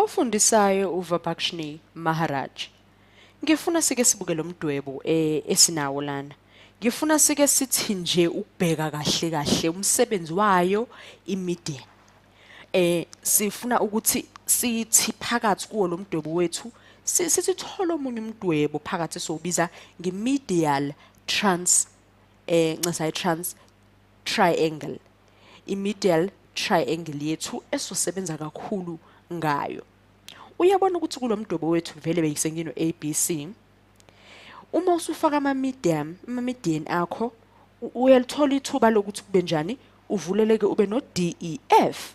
Ofundisayo uVibhakshni Maharaj. Ngifuna sike sibuke lo mdwebo esinawo lana. Ngifuna sike sithi nje ukubheka kahle kahle umsebenzi wayo imedia. Sifuna ukuthi sithi phakathi kuwo lo mdwebo wethu sithi thola omunye umdwebo phakathi sobiza ngemedial trans triangle. Imedial triangle yethu esosebenza kakhulu ngayo. Uyabona ukuthi kulomdwebo wethu vele beyisengino ABC. Uma usufaka ama-median akho, uyalithola ithuba lokuthi kube njani, uvuleleke ube no DEF.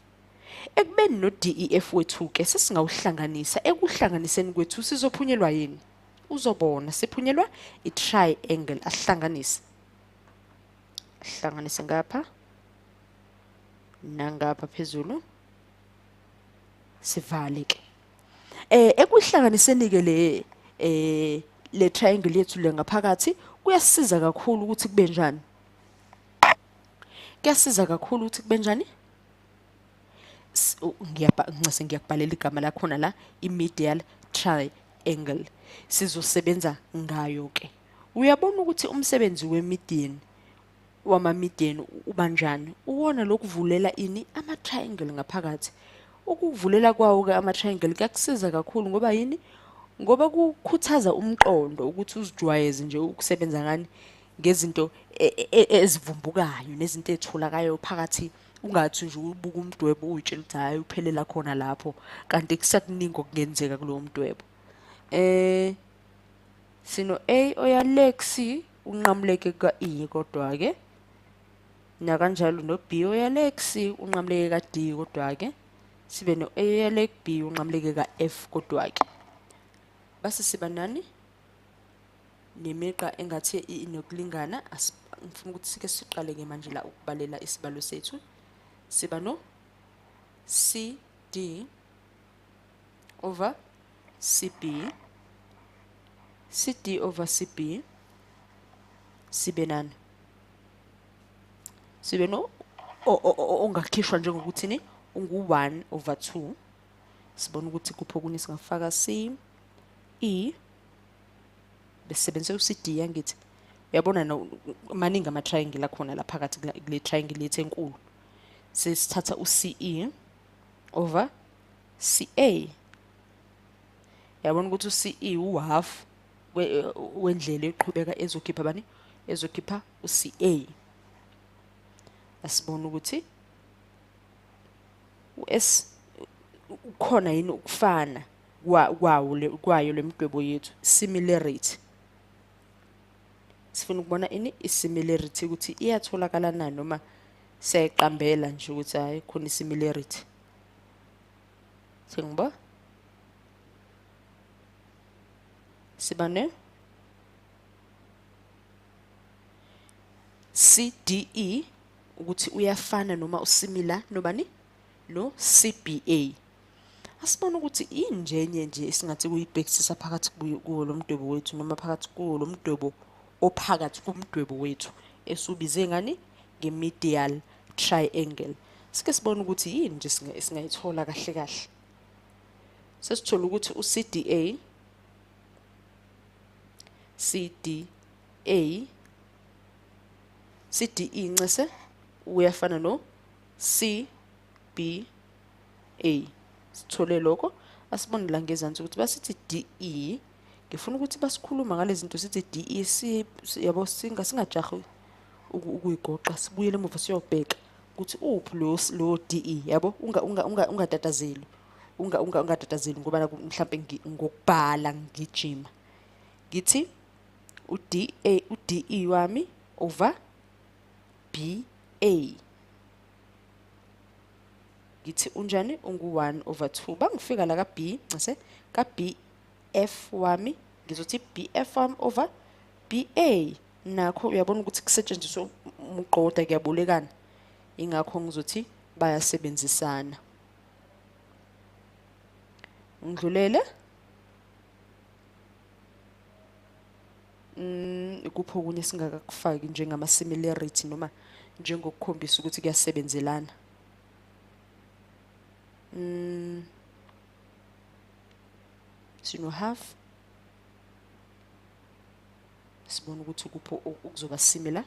Ekubeni no DEF wethu ke sesingawuhlanganisa, ekuhlanganiseni kwethu sizophunyelwa yini? Uzobona siphunyelwa i-triangle ahlanganise. Hlanganise ngapha nangapha phezulu. Sivale ke. Ekuhlanganiseni ke le triangle yethu le ngaphakathi kuyasiza kakhulu ukuthi kube njani. Kuyasiza kakhulu ukuthi kube njani? Ngiyakubhalela igama lakhona la, i-medial triangle. Sizosebenza ngayo ke. Uyabona ukuthi umsebenzi wama-median ubanjani? Uwona lokuvulela ini ama-triangle ngaphakathi. Ukuvulela kwawo ke ama-triangle kuyakusiza kakhulu ngoba yini? Ngoba kukhuthaza umqondo ukuthi uzijwayeze nje ukusebenza ngani ngezinto ezivumbukayo nezinto ezitholakayo phakathi. Ungathi nje ubuka umdwebo uyitshela ukuthi hayi uphelela khona lapho kanti kusakuningi okungenzeka kulowo mdwebo. Sino A oyale C unqamuleke ka-E kodwa ke na kanjalo no B oyale C unqamuleke ka-D kodwa ke sibe no A oyale B unqamuleke ka-F kodwa ke base siba nani nemiqa engathi inokulingana. Ngifuna ukuthi sike siqale ke manje la ukubalela isibalo sethu. Siba no CD over CB, CD over CB, sibe nani? Sibe no ongakhishwa njengokuthi ni ungu-1 over 2. Sibona ukuthi kupho kuni singafaka C, E, besebenzise u-CD yangithi. Uyabona maningi ama-triangle akhona la phakathi kule triangle yethu enkulu. Sesithatha u-CE over CA. Yabona ukuthi u-CE u-half wendlela eqhubeka ezokhipha bani? Ezokhipha u-CA. Asibona ukuthi u-S ukhona yini ukufana kwayo lemdwebo yethu, similarity. Sifuna ukubona ini i-similarity ukuthi iyatholakala na noma siyayiqambela nje ukuthi hayi khona i-similarity. Sengibona siba ne CDE ukuthi uyafana noma usimila nobani no CBA. Asibona ukuthi injenye nje esingathi kuyibhekisisa phakathi kuwo lo mdwebo wethu noma phakathi kuwo lo mdwebo ophakathi kumdwebo wethu esubize ngani nge-medial triangle. Sike sibone ukuthi yini nje singayithola kahle kahle. Sesithola ukuthi u-CDA CDE ncese uyafana no CBA. Sithole lokho. Asibone la ngezansi ukuthi basithi DE. Ngifuna ukuthi basikhuluma ngale zinto sithi DE yabo singajahi ukuyigoqa. Sibuyele emuva siyobheka ukuthi uphi lo DE yabo ungatatazeli. Ungatatazeli ngoba mhlambe ngokubhala ngijima. Ngithi uDE wami over BA. Ngithi unjani ungu-1 over 2. Bangifika la ka-B ngase ka-BF wami ngizothi BF wami over BA. Nakho uyabona ukuthi kusetshenziswa umqoda kuyabolekana. Ingakho ngizothi bayasebenzisana. Ngidlulele kupho kunye singakakufaki njengama-similarity noma njengokukhombisa ukuthi kuyasebenzelana. sino half. Sibona ukuthi kuphi okuzoba similar.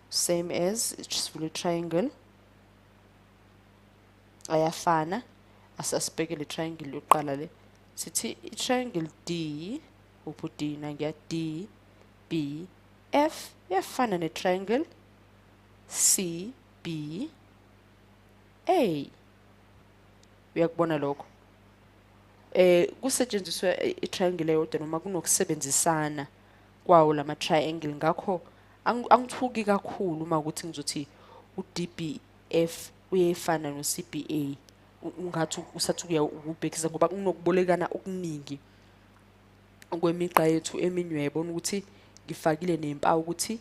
Same as sivule triangle. Ayafana. Asasibheke le triangle yokuqala le. Sithi i-triangle D, uphu D nangiya D, B, F yafana ne-triangle C, B, A. Uyakubona lokho? Kusetshenziswa i-triangle eyodwa noma kunokusebenzisana kwawo lama triangle, ngakho angithuki kakhulu uma ukuthi ngizothi u-DBF uyefana no-CBA. Ungathi usathi ukubhekisa ngoba kunokubolekana okuningi kwemigqa yethu eminye. Uyayibona ukuthi ngifakile nempawu ukuthi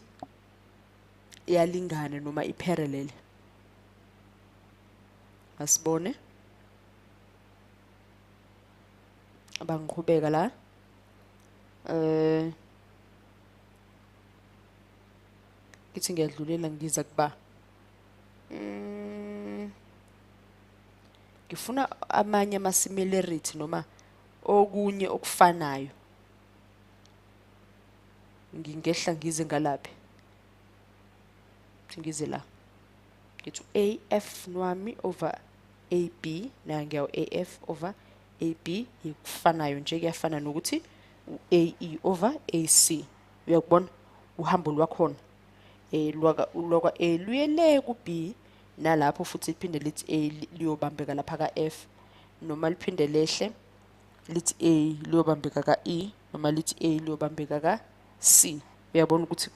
iyalingana noma i-parallel. Asibone abangiqhubeka la. Ngithi ngiyadlulela ngiza kuba ngifuna amanye ama-similarity noma okunye okufanayo. Ngingehla ngize ngalaphi, ngize la ngithi AF nwami over AB, la ngiyawo AF over AB ikufanayo nje, kuyafana nokuthi AE over AC. Uyakubona uhambo lwakhona lwaka A luyele ku B, nalapho futhi liphinde lithi A liyobambeka lapha ka F, noma liphinde lehle lithi A liyobambeka ka E, noma lithi A liyobambeka ka C. Uyabona ukuthi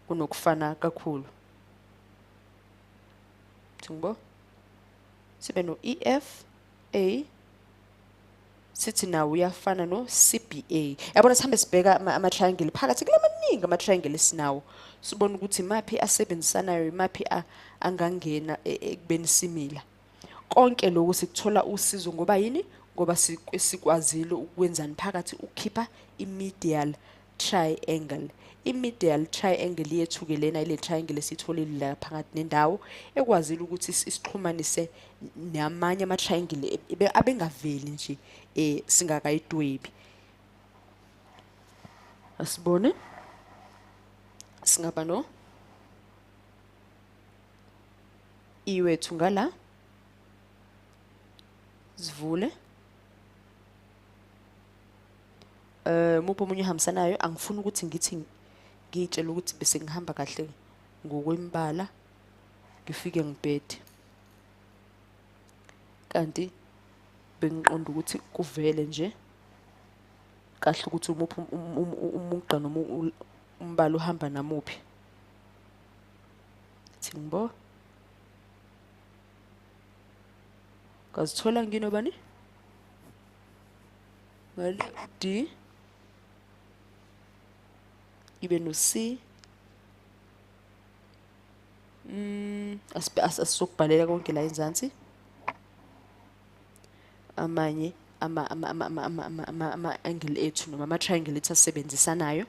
kunokufana kakhulu. Ngibona sibe no EF A, sithi nawo uyafana no CBA. Yabona sihambe sibheka ama-triangle phakathi kula maningi ama-triangle esinawo, sibona ukuthi imaphi asebenzisanayo, imaphi angangena ekubeni simila. Konke lokhu sikuthola usizo ngoba yini? Ngoba sikwazile ukwenzani phakathi, ukukhipha i-medial triangle. I-medial triangle yethu-ke lena ile triangle esitholile la phakathi nendawo ekwazile ukuthi isixhumanise namanye ama-triangle abengaveli nje singakayidwebi. Asibone singaba no iwethu ngala, sivule mupho omunye uhambisanayo. Angifuni ukuthi ngithi ngitshela ukuthi bese ngihamba kahle ngokwembala ngifike ngibhede, kanti bengiqonda ukuthi kuvele nje kahle ukuthi umuphi umugqa noma umbala uhamba namuphi. Thi ngibo ngazithola nginobani ngale D ibe no C. Asizokubhalela konke la enzansi. Amanye ama-angle ethu noma ama-triangle ethu asebenzisanayo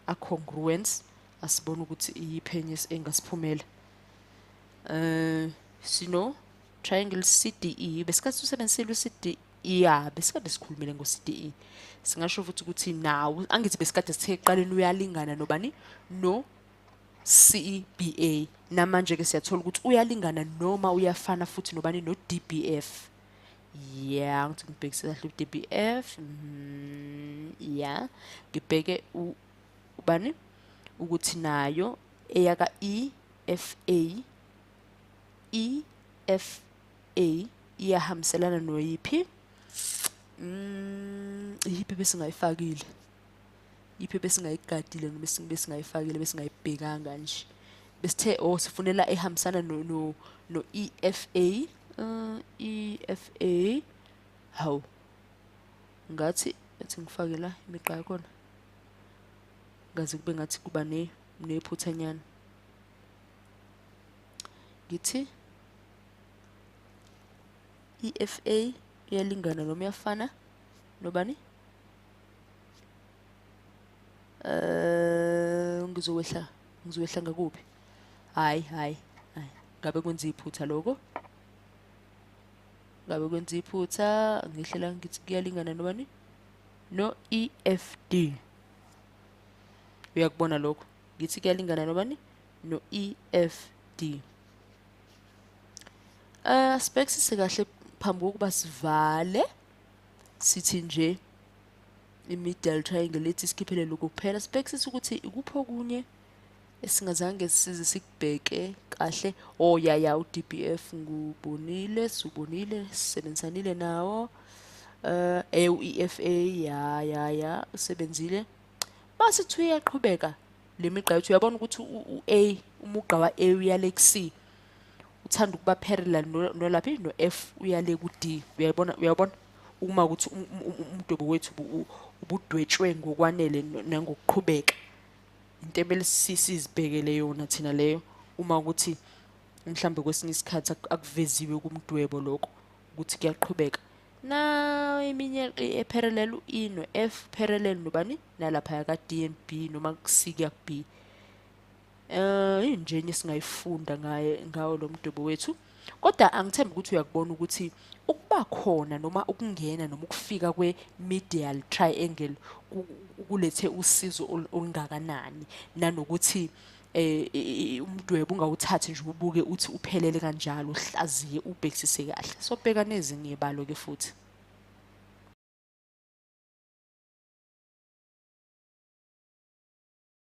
a-congruence, asibona ukuthi iyiphenye engasiphumela. Sino triangle CDE, besikade sisebenzisile u-CDE. Besikade sikhulumile ngo-CDE. Singasho futhi ukuthi nawo, angithi besikade sithe ekuqaleni uyalingana nobani? No CBA. Namanje-ke siyathola ukuthi uyalingana noma uyafana futhi nobani? No DBF. Yeah, ngithi ngibhekise kahle u-DBF. Yeah, ngibheke ubani? Ukuthi nayo eyaka EFA iyahambiselana noyiphi? Yiphi besingayifakile? Yiphi besingayigadile noma besingayifakile besingayibhekanga nje? Besithe sifunela ehambisana no EFA. EFA hawu ngathi ngifake la imigqa yakhona ngaze kube ngathi kuba nephuthanyana. Ngithi EFA iyalingana noma iyafana nobani? Ngizowehla ngakuphi? Hayi ngabe kwenza iphutha lokho, ngabe kwenza iphutha, ngihlela ngithi kuyalingana nobani no-EFD. Uyakubona lokho, ngithi kuyalingana nobani no-EFD. Sibhekisise kahle phambi kokuba sivale, sithi nje i-medial triangle lethi sikhiphele lokhu kuphela. Sibhekisise ukuthi ikuphi okunye esingazange size sikubheke kahle. Oh ya u-DBF ngubonile, subonile, sisebenzisanile nawo. U-EFA ya usebenzile. Base kuthi uyaqhubeka le migqa yethu, uyabona ukuthi u-A, umugqa wa-A uyale ku-C, uthanda ukuba parallel nolaphi no-F uyale ku-D. Uyabona uma ukuthi umdwebo wethu ubudwetshwe ngokwanele nangokuqhubeka. Into emele sizibhekele yona thina leyo uma ukuthi mhlambe kwesinye isikhathi akuveziwe kumdwebo lokho ukuthi kuyaqhubeka. Na eminye e-parallel E no-F parallel nobani nalapha ka D and B noma ku-C kuya ku-B. Injenye singayifunda ngawo lo mdwebo wethu. Kodwa angithembi ukuthi uyakubona ukuthi ukuba khona noma ukungena noma ukufika kwe-medial triangle kulethe usizo olungakanani, nanokuthi umdwebo ungawuthathi nje ubuke uthi uphelele kanjalo, uhlaziye ubhekisise kahle. So bheka nezinye izibalo ke futhi.